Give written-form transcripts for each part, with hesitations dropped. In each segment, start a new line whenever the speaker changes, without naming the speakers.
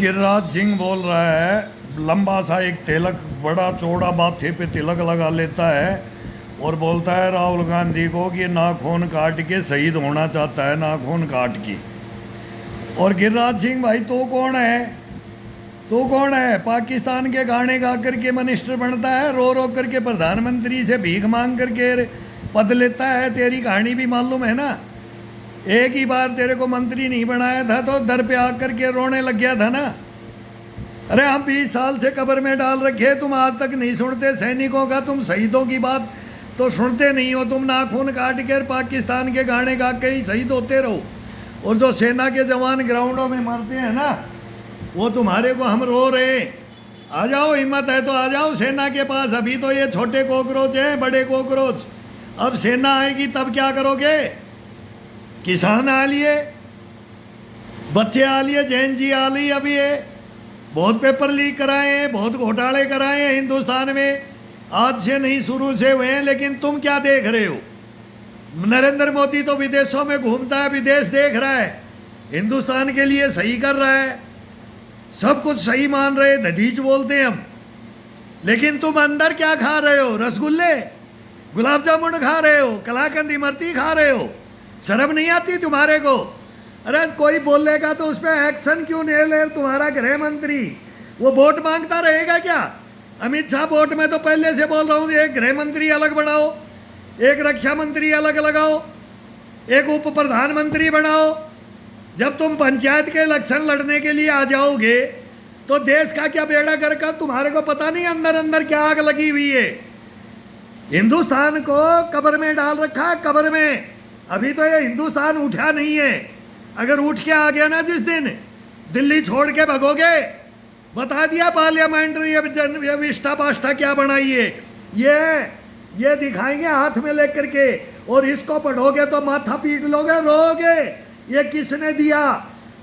गिरिराज सिंह बोल रहा है, लंबा सा एक तिलक, बड़ा चौड़ा माथे पे तिलक लगा लेता है और बोलता है राहुल गांधी को कि नाखून काट के शहीद होना चाहता है, नाखून काट के। और गिरिराज सिंह भाई तो कौन है? तो कौन है? पाकिस्तान के गाने गा करके मिनिस्टर बनता है, रो रो करके प्रधानमंत्री से भीख मांग करके पद लेता है। तेरी कहानी भी मालूम है ना। एक ही बार तेरे को मंत्री नहीं बनाया था तो दर पे आकर के रोने लग गया था ना। अरे हम 20 साल से कब्र में डाल रखे, तुम आज तक नहीं सुनते सैनिकों का, तुम शहीदों की बात तो सुनते नहीं हो। तुम नाखून काट कर पाकिस्तान के गाने गा के ही शहीद होते रहो। और जो सेना के जवान ग्राउंडों में मरते हैं ना, वो तुम्हारे को हम रो रहे। आ जाओ, हिम्मत है तो आ जाओ सेना के पास। अभी तो ये छोटे कॉकरोच हैं, बड़े कॉकरोच। अब सेना आएगी तब क्या करोगे? किसान आ लिए, बच्चे आ लिए, जैन जी आ ली। अभी ये बहुत पेपर लीक कराए हैं, बहुत घोटाले कराए हैं हिंदुस्तान में। आज से नहीं, शुरू से हुए हैं। लेकिन तुम क्या देख रहे हो? नरेंद्र मोदी तो विदेशों में घूमता है, विदेश देख रहा है, हिंदुस्तान के लिए सही कर रहा है, सब कुछ सही मान रहे, दधीच बोलते हैं हम। लेकिन तुम अंदर क्या खा रहे हो? रसगुल्ले, गुलाब जामुन खा रहे हो, कलाकंद इमरती खा रहे हो। शर्म नहीं आती तुम्हारे को? अरे कोई बोलेगा तो उस पर एक्शन क्यों नहीं ले? तुम्हारा गृह मंत्री वो वोट मांगता रहेगा क्या? अमित शाह वोट में तो पहले से बोल रहा हूँ, एक गृह मंत्री अलग बनाओ, एक रक्षा मंत्री अलग लगाओ, एक उप प्रधानमंत्री बनाओ। जब तुम पंचायत के इलेक्शन लड़ने के लिए आ जाओगे तो देश का क्या बेड़ा गर्क का तुम्हारे को पता नहीं अंदर अंदर क्या आग लगी हुई है। हिंदुस्तान को कब्र में डाल रखा है, कब्र में। अभी तो ये हिंदुस्तान उठा नहीं है। अगर उठ के आ गया ना जिस दिन, दिल्ली छोड़ के भगोगे। बता दिया पार्लियामेंट ये विष्ठा पाष्ठा क्या बनाई है। ये दिखाएंगे हाथ में लेकर के, और इसको पढ़ोगे तो माथा पीट लोगे, रोगे। ये किसने दिया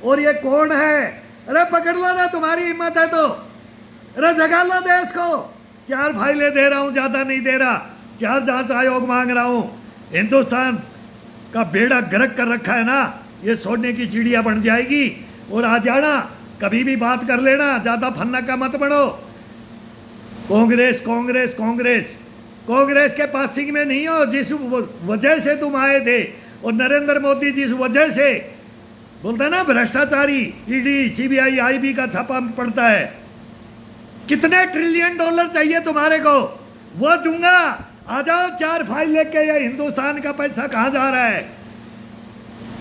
और ये कौन है? अरे पकड़ लो ना, तुम्हारी हिम्मत है तो। अरे जगा लो देश को। 4 फाइलें दे रहा हूं, ज्यादा नहीं दे रहा, 4 जांच आयोग मांग रहा हूं। हिंदुस्तान का बेड़ा गर्क कर रखा है ना, ये सोने की चिड़िया बन जाएगी। और आ जाना, कभी भी बात कर लेना, ज्यादा फन्ना का मत बढ़ो। कांग्रेस कांग्रेस कांग्रेस कांग्रेस के पासिंग में नहीं हो। जिस वजह से तुम आए थे, और नरेंद्र मोदी जिस वजह से बोलता है ना, भ्रष्टाचारी, ईडी सीबीआई आईबी का छापा पड़ता है। कितने ट्रिलियन डॉलर चाहिए तुम्हारे को? वो दूंगा, आ जाओ 4 फाइल लेके। ये हिंदुस्तान का पैसा कहाँ जा रहा है?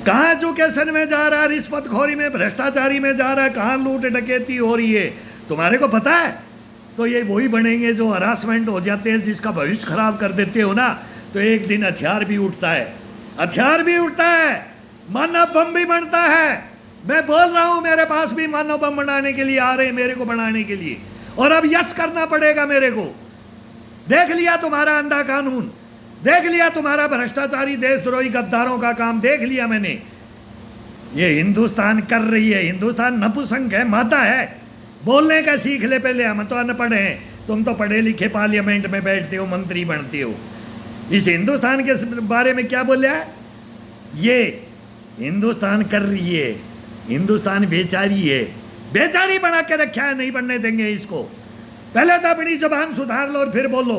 कहाँ एजुकेशन में जा रहा है? रिश्वतखोरी में, भ्रष्टाचारी में जा रहा है। कहाँ लूट डकैती हो रही है? तुम्हारे को पता है? तो ये वही बनेंगे जो हरासमेंट हो जाते हैं, जिसका भविष्य खराब कर देते हो ना। तो एक दिन हथियार भी उठता है, हथियार भी उठता है, मानव बम भी बनता है। मैं बोल रहा हूं, मेरे पास भी मानव बम बनाने के लिए आ रहे हैं, मेरे को बनाने के लिए। और अब यस करना पड़ेगा मेरे को। देख लिया तुम्हारा अंधा कानून, देख लिया तुम्हारा भ्रष्टाचारी देशद्रोही गद्दारों का काम, देख लिया मैंने। ये हिंदुस्तान कर रही है। हिंदुस्तान नपुंसक है, माता है। बोलने का सीख ले पहले। हम तो अनपढ़ हैं, तुम तो पढ़े लिखे पार्लियामेंट में बैठते हो, मंत्री बनते हो। इस हिंदुस्तान के बारे में क्या बोला है? ये हिंदुस्तान कर रही है, हिंदुस्तान बेचारी है, बेचारी बना के रखा है, नहीं बनने देंगे इसको। पहले तो अपनी जुबान सुधार लो और फिर बोलो।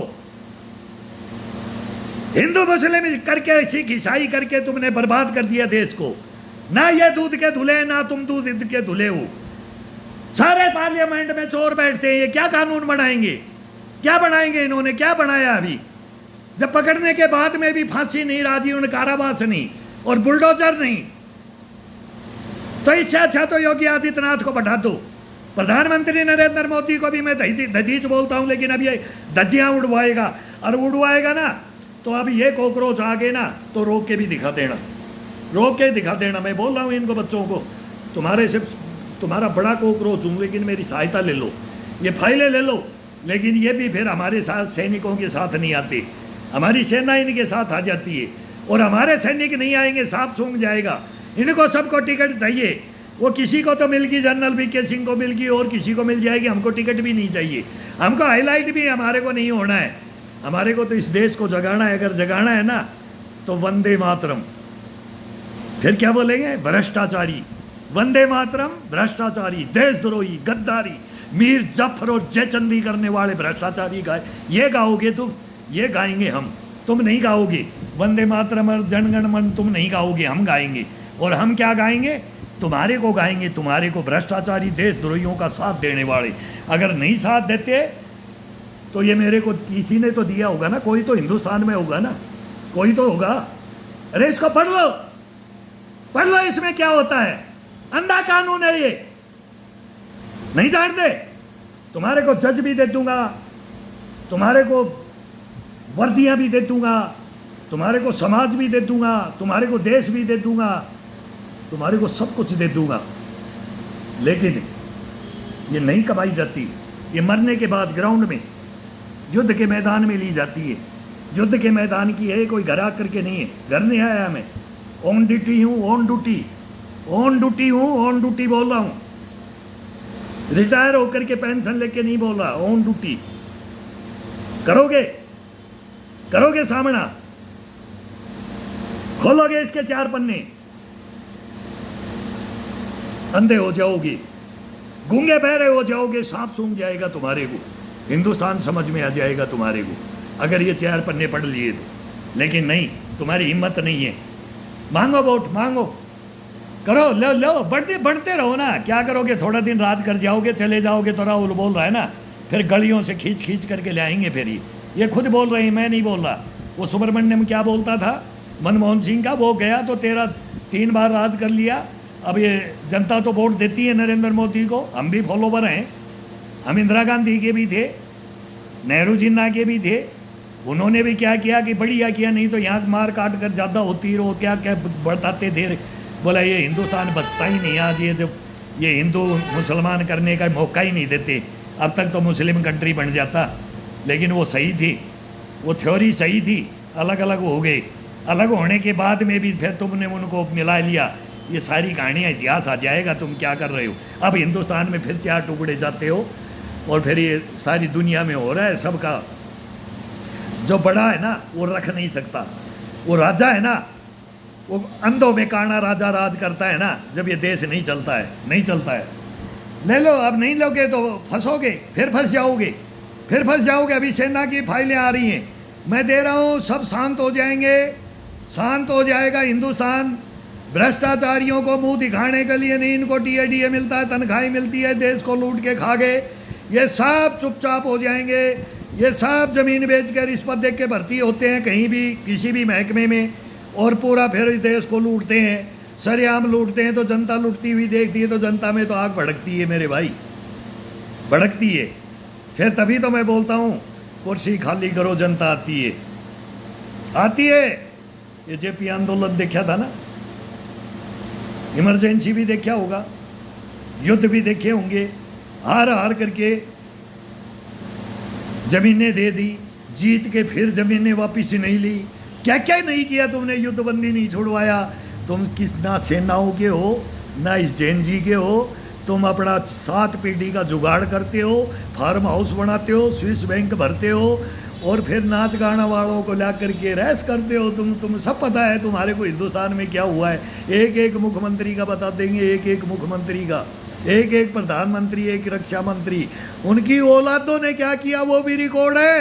हिंदू मुस्लिम करके, सिख ईसाई करके तुमने बर्बाद कर दिया देश को। ना ये दूध के धुले, ना तुम दूध के धुले हो। सारे पार्लियामेंट में चोर बैठते हैं। ये क्या कानून बनाएंगे? क्या बनाएंगे इन्होंने? क्या बनाया अभी? जब पकड़ने के बाद में भी फांसी नहीं, राजीव कारावास नहीं, और बुलडोजर नहीं। तो इससे अच्छा तो योगी आदित्यनाथ को बढ़ा दो। प्रधानमंत्री नरेंद्र मोदी को भी मैं दधीच बोलता हूं, लेकिन अब ये धज्जियां उड़वाएगा। और उड़वाएगा ना, तो अब ये कॉकरोच आ गए ना, तो रोक के भी दिखा देना, रोक के दिखा देना। मैं बोल रहा हूं इनको, बच्चों को, तुम्हारे से तुम्हारा बड़ा कॉकरोच हूं, लेकिन मेरी सहायता ले लो, ये फाइलें ले लो। लेकिन ये भी फिर हमारे साथ सैनिकों के साथ नहीं आते। हमारी सेना इनके साथ आ जाती है, और हमारे सैनिक नहीं आएंगे, सांप सूंघ जाएगा। इनको सबको टिकट चाहिए। वो किसी को तो मिल गई, जनरल वीके सिंह को मिल गई, और किसी को मिल जाएगी। हमको टिकट भी नहीं चाहिए। हमको हाईलाइट भी हमारे को नहीं होना है। हमारे को तो इस देश को जगाना है। अगर जगाना है ना, तो वंदे मातरम। फिर क्या बोलेंगे? भ्रष्टाचारी, वंदे मातरम भ्रष्टाचारी, देशद्रोही, गद्दारी, मीर जाफर और जयचंदी करने वाले भ्रष्टाचारी गाए, ये गाओगे तुम? ये गाएंगे हम, तुम नहीं गाओगे। वंदे मातरम और जनगण मन तुम नहीं गाओगे, हम गाएंगे। और हम क्या गाएंगे? तुम्हारे को गाएंगे, तुम्हारे को, भ्रष्टाचारी देशद्रोहियों का साथ देने वाले। अगर नहीं साथ देते तो ये मेरे को किसी ने तो दिया होगा ना, कोई तो हिंदुस्तान में होगा ना, कोई तो होगा। अरे इसको पढ़ लो, पढ़ लो, इसमें क्या होता है। अंधा कानून है ये, नहीं जानते? तुम्हारे को जज भी दे दूंगा, तुम्हारे को वर्दियां भी दे दूंगा, तुम्हारे को समाज भी दे दूंगा, तुम्हारे को देश भी दे दूंगा, तुम्हारे को सब कुछ दे दूंगा, लेकिन ये नहीं कमाई जाती। ये मरने के बाद ग्राउंड में, युद्ध के मैदान में ली जाती है। युद्ध के मैदान की है, कोई घर आकर के नहीं है। घर नहीं आया मैं, ऑन ड्यूटी हूँ, ऑन ड्यूटी, ऑन ड्यूटी हूँ, ऑन ड्यूटी बोल रहा हूँ। रिटायर होकर के पेंशन लेके नहीं बोल रहा, ऑन ड्यूटी। करोगे, करोगे सामना, खोलोगे इसके 4 पन्ने, अंधे हो जाओगे, गूंगे बहरे हो जाओगे, सांप सूंघ जाएगा तुम्हारे को, हिंदुस्तान समझ में आ जाएगा तुम्हारे को, अगर ये 4 पन्ने पढ़ लिए तो। लेकिन नहीं, तुम्हारी हिम्मत नहीं है। मांगो वोट, मांगो, करो, लो लो, बढ़ते रहो ना। क्या करोगे? थोड़ा दिन राज कर जाओगे, चले जाओगे तो राहुल बोल रहा है ना, फिर गलियों से खींच खींच करके ले आएंगे। फिर ये खुद बोल रहे हैं, मैं नहीं बोल रहा। वो सुब्रमण्यम क्या बोलता था मनमोहन सिंह का, वो गया तो 3 बार राज कर लिया। अब ये जनता तो वोट देती है नरेंद्र मोदी को, हम भी फॉलोवर हैं। हम इंदिरा गांधी के भी थे, नेहरू जिन्ना के भी थे। उन्होंने भी क्या किया कि बढ़िया किया, नहीं तो यहाँ मार काट कर ज़्यादा होती रहो, क्या क्या बताते थे। बोला ये हिंदुस्तान बचता ही नहीं आज, ये जब ये हिंदू मुसलमान करने का मौका ही नहीं देते। अब तक तो मुस्लिम कंट्री बन जाता। लेकिन वो सही थी, वो थ्योरी सही थी। अलग अलग हो गए, अलग होने के बाद में भी फिर तुमने उनको मिला लिया। ये सारी कहानियाँ, इतिहास आ जाएगा। तुम क्या कर रहे हो? अब हिंदुस्तान में फिर 4 टुकड़े जाते हो, और फिर ये सारी दुनिया में हो रहा है। सबका जो बड़ा है ना वो रख नहीं सकता। वो राजा है ना, वो अंधों में काना राजा राज करता है ना, जब ये देश नहीं चलता है, नहीं चलता है। ले लो, अब नहीं लोगे तो फंसोगे, फिर फंस जाओगे, फिर फंस जाओगे। अभी सेना की फाइलें आ रही हैं, मैं दे रहा हूँ, सब शांत हो जाएंगे, शांत हो जाएगा हिंदुस्तान। भ्रष्टाचारियों को मुंह दिखाने के लिए नहीं, इनको टीएडीए मिलता है, तनख्वाही मिलती है, देश को लूट के खा गए। ये सब चुपचाप हो जाएंगे। ये सब जमीन बेचकर रिश्वत देख के भर्ती होते हैं कहीं भी, किसी भी महकमे में, और पूरा फिर देश को लूटते हैं, सरेआम लूटते हैं। तो जनता लूटती हुई देखती है तो जनता में तो आग भड़कती है मेरे भाई, भड़कती है। फिर तभी तो मैं बोलता हूँ कुर्सी खाली करो, जनता आती है, आती है। ये जेपी आंदोलन देखा था ना, इमरजेंसी भी देखा होगा, युद्ध भी देखे होंगे। हार हार करके जमीनें दे दी, जीत के फिर जमीनें वापिस नहीं ली। क्या क्या नहीं किया तुमने, युद्धबंदी नहीं छुड़वाया। तुम किस ना सेनाओं के हो, ना इस जैन जी के हो। तुम अपना 7 पीढ़ी का जुगाड़ करते हो, फार्म हाउस बनाते हो, स्विस बैंक भरते हो, और फिर नाच गाना वालों को ला करके रैस करते हो। तुम सब पता है तुम्हारे को हिंदुस्तान में क्या हुआ है। एक एक मुख्यमंत्री का बता देंगे, एक एक मुख्यमंत्री का, एक एक प्रधानमंत्री, एक रक्षा मंत्री, उनकी औलादों ने क्या किया वो भी रिकॉर्ड है।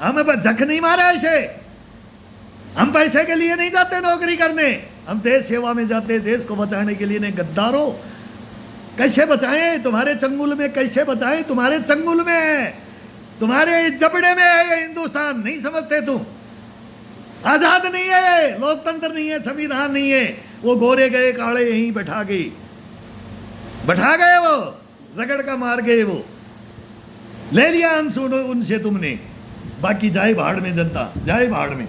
हमें बस झक नहीं मारा इसे। हम पैसे के लिए नहीं जाते नौकरी करने, हम देश सेवा में जाते, देश को बचाने के लिए। नहीं गद्दारों, कैसे बचाएं? तुम्हारे चंगुल में कैसे बचाएं? तुम्हारे चंगुल में है, तुम्हारे इस जबड़े में है ये हिंदुस्तान। नहीं समझते तुम? आजाद नहीं है, लोकतंत्र नहीं है, संविधान नहीं है। वो गोरे गए काले यहीं बैठा गए, बैठा गए, वो रगड़ का मार गए, वो ले लिया अंश उनसे तुमने। बाकी जाए भाड़ में जनता, जाए भाड़ में।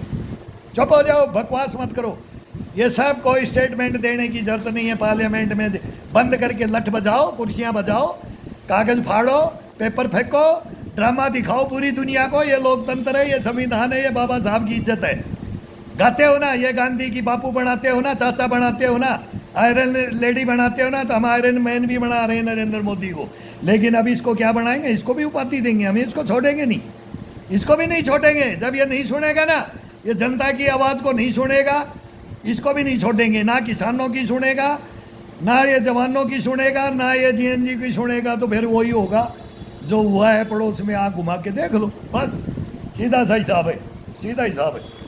चुप हो जाओ, बकवास मत करो। ये सब कोई स्टेटमेंट देने की जरूरत नहीं है। पार्लियामेंट में बंद करके लठ बजाओ, कुर्सियां बजाओ, कागज फाड़ो, पेपर फेंको, ड्रामा दिखाओ पूरी दुनिया को। ये लोकतंत्र है, ये संविधान है, ये बाबा साहब की इज्जत है। गाते हो ना, ये गांधी की बापू बनाते हो ना, चाचा बनाते हो ना, आयरन लेडी बनाते हो ना, तो हम आयरन मैन भी बना रहे हैं नरेंद्र मोदी को। लेकिन अब इसको क्या बनाएंगे? इसको भी उपाधि देंगे हम, इसको छोड़ेंगे नहीं, इसको भी नहीं छोड़ेंगे। जब ये नहीं सुनेगा ना, ये जनता की आवाज़ को नहीं सुनेगा, इसको भी नहीं छोड़ेंगे। ना किसानों की सुनेगा, ना ये जवानों की सुनेगा ना ये जीएनजी की सुनेगा, तो फिर वही होगा जो हुआ है पड़ोस में, आँख घुमा के देख लो, बस सीधा सा हिसाब है, सीधा हिसाब है।